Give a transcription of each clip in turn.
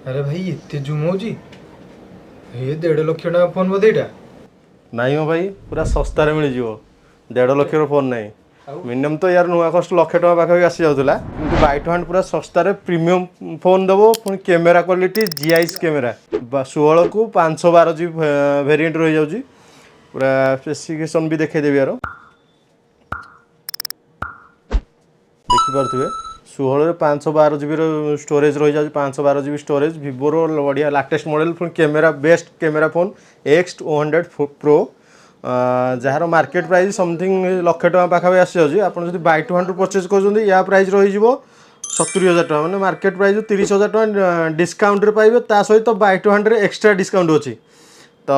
अरे भाई एते जुम होची ये 1.5 लाख टका फोन बोधे एटा नहीं हो भाई पूरा सस्तार मिल जाव 1.5 लाख फोन नहीं आउ मिनिमम तो यार नुआ कस्ट लक्ष टका पाखापाखि आसी जाऊला कि बाय टू हैंड पूरा सस्तार प्रीमियम फोन देव पुणी कैमेरा क्वालिटी जीआईएस कैमेरा 16 को 512 जी वेरिएंट रही जाऊँगी पूरा स्पेसिफिकेशन भी देखदेवी यार देखिपे 16 512 जीबी स्टोरेज रही जाए 512 जीबी स्टोरेज भिवोर बढ़िया लाटेस्ट मॉडल पुणी camera best camera phone X200 pro jar market price something लक्ष टका पाखापाखि आसी जाऊँगी आप बाय टू हैंड परचेज कर या प्राइस रही 70,000 टका मैंने मार्केट प्राइस 30,000 टका डिस्काउंट पाइबे ता सहित by two hand extra discount अच्छी तो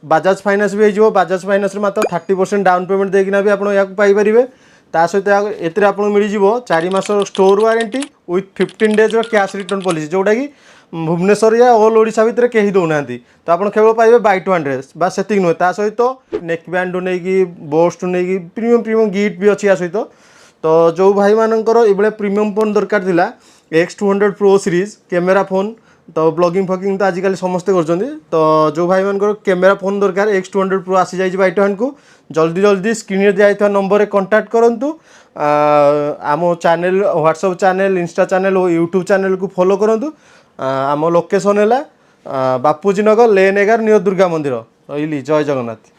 बजाज फाइनान्स भी हो बजाज फाइनान्स मात्र 30% डाउन पेमेंट देकिना भी आप पाइपर ता सहित एतिर आपको मिल 4 मास store warranty with 15 days cash return policy जोटा कि भुवनेश्वर या ऑल ओडिशा भितर कहीं दौना तो आप केवल पाइबे बाय टू हैंड बस से नुहे ता सहित नेक बैंड नहीं बोस्ट नहीं प्रीमियम प्रीमियम गिफ्ट भी अच्छी सहित तो जो भाई मानकर ये प्रीमियम फोन दरकार थिला X200 pro series camera phone तो ब्लॉगिंग फगिंग तो आजिकल समस्ते कर तो जो भाई मान कैमेरा फोन दरकार X200 प्रो आसी जाइए बाय टू हैंड को जल्दी जल्दी स्क्रीन दिखाई नंबर कांटेक्ट करूँ आम channel WhatsApp channel Insta channel और यूट्यूब चैनल को फॉलो करूँ आम लोकेशन है बापूजी नगर लेन 11 नियर दुर्गा मंदिर रही जय जगन्नाथ।